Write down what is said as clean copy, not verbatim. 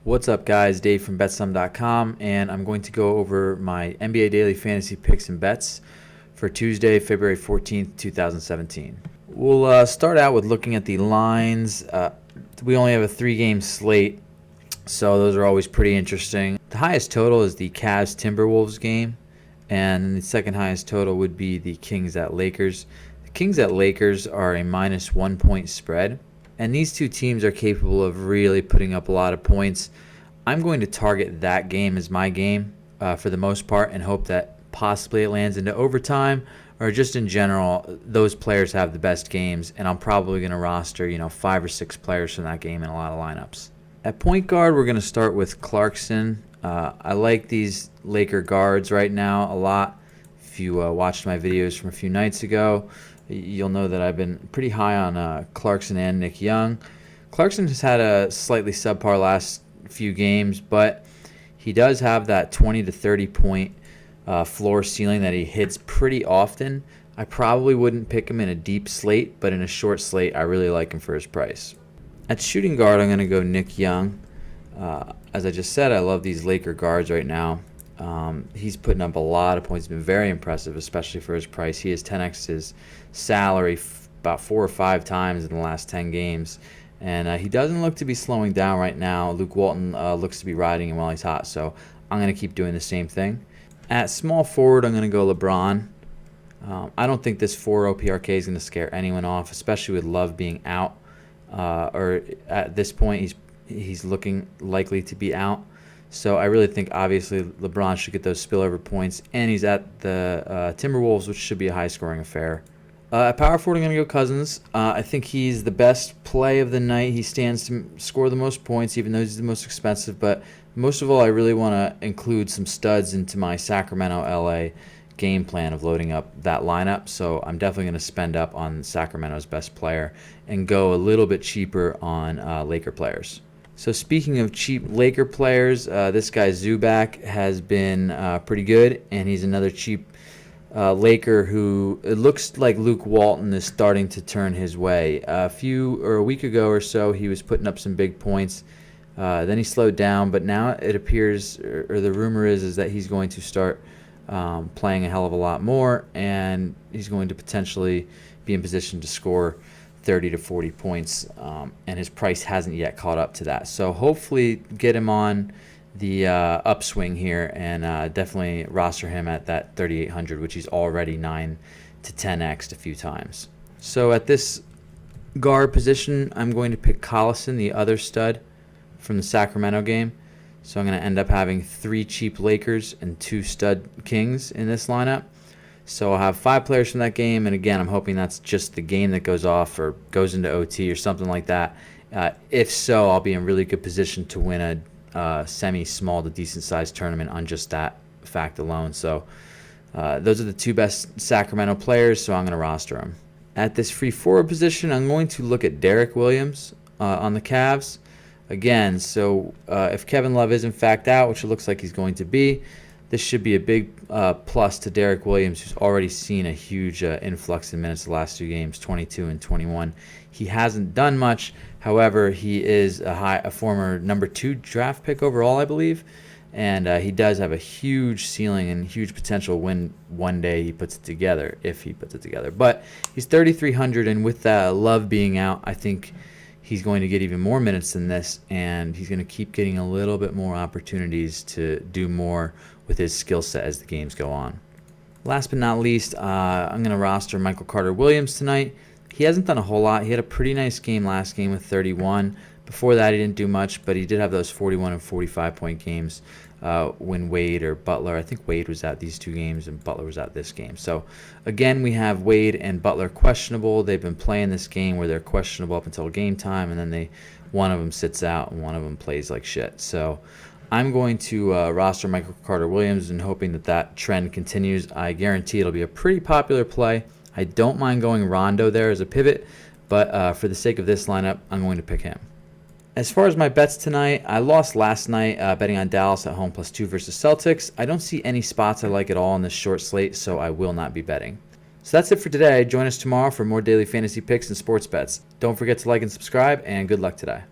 What's up, guys? Dave from betsum.com, and I'm going to go over my NBA Daily Fantasy Picks and Bets for Tuesday, February 14th, 2017. We'll start out with looking at the lines. We only have a 3-game slate, so those are always pretty interesting. The highest total is the Cavs-Timberwolves game, and the second highest total would be the Kings at Lakers. The Kings at Lakers are a minus 1 point spread. And these two teams are capable of really putting up a lot of points. I'm going to target that game as my game for the most part and hope that possibly it lands into overtime, or just in general, those players have the best games, and I'm probably going to roster 5 or 6 players from that game in a lot of lineups. At point guard, we're going to start with Clarkson. I like these Laker guards right now a lot. If you watched my videos from a few nights ago, you'll know that I've been pretty high on Clarkson and Nick Young. Clarkson has had a slightly subpar last few games, but he does have that 20 to 30 point floor ceiling that he hits pretty often. I probably wouldn't pick him in a deep slate, but in a short slate, I really like him for his price. At shooting guard, I'm going to go Nick Young. As I just said, I love these Laker guards right now. He's putting up a lot of points. He's been very impressive, especially for his price. He has 10x his salary about 4 or 5 times in the last 10 games. And he doesn't look to be slowing down right now. Luke Walton looks to be riding him while he's hot, so I'm going to keep doing the same thing. At small forward, I'm going to go LeBron. I don't think this 4 OPRK is going to scare anyone off, especially with Love being out. Or at this point, he's looking likely to be out. So I really think, obviously, LeBron should get those spillover points, and he's at the Timberwolves, which should be a high-scoring affair. At power forward, I'm going to go Cousins. I think he's the best play of the night. He stands to score the most points, even though he's the most expensive. But most of all, I really want to include some studs into my Sacramento-LA game plan of loading up that lineup. So I'm definitely going to spend up on Sacramento's best player and go a little bit cheaper on Laker players. So speaking of cheap Laker players, this guy Zubac has been pretty good, and he's another cheap Laker who it looks like Luke Walton is starting to turn his way. A week ago or so, he was putting up some big points. Then he slowed down, but now it appears, or the rumor is that he's going to start playing a hell of a lot more, and he's going to potentially be in position to score 30 to 40 points, and his price hasn't yet caught up to that. So hopefully get him on the upswing here, and definitely roster him at that 3,800, which he's already 9 to 10x'd a few times. So at this guard position, I'm going to pick Collison, the other stud from the Sacramento game. So I'm going to end up having 3 cheap Lakers and 2 stud Kings in this lineup. So I'll have 5 players from that game, and again, I'm hoping that's just the game that goes off or goes into OT or something like that. If so, I'll be in really good position to win a semi-small to decent-sized tournament on just that fact alone. So those are the 2 best Sacramento players, so I'm going to roster them. At this free forward position, I'm going to look at Derek Williams on the Cavs. Again, so if Kevin Love is in fact out, which it looks like he's going to be, this should be a big plus to Derek Williams, who's already seen a huge influx in minutes the last 2 games, 22 and 21. He hasn't done much. However, he is a former number 2 draft pick overall, I believe, and he does have a huge ceiling and huge potential when one day he puts it together, if he puts it together. But he's 3,300, and with Love being out, I think he's going to get even more minutes than this, and he's going to keep getting a little bit more opportunities to do more with his skill set as the games go on. Last but not least, I'm going to roster Michael Carter-Williams tonight. He hasn't done a whole lot. He had a pretty nice game last game with 31. Before that, he didn't do much, but he did have those 41 and 45-point games when Wade or Butler, I think Wade was at these 2 games and Butler was at this game. So, again, we have Wade and Butler questionable. They've been playing this game where they're questionable up until game time, and then one of them sits out and one of them plays like shit. So I'm going to roster Michael Carter-Williams and hoping that trend continues. I guarantee it'll be a pretty popular play. I don't mind going Rondo there as a pivot, but for the sake of this lineup, I'm going to pick him. As far as my bets tonight, I lost last night betting on Dallas at home +2 versus Celtics. I don't see any spots I like at all in this short slate, so I will not be betting. So that's it for today. Join us tomorrow for more daily fantasy picks and sports bets. Don't forget to like and subscribe, and good luck today.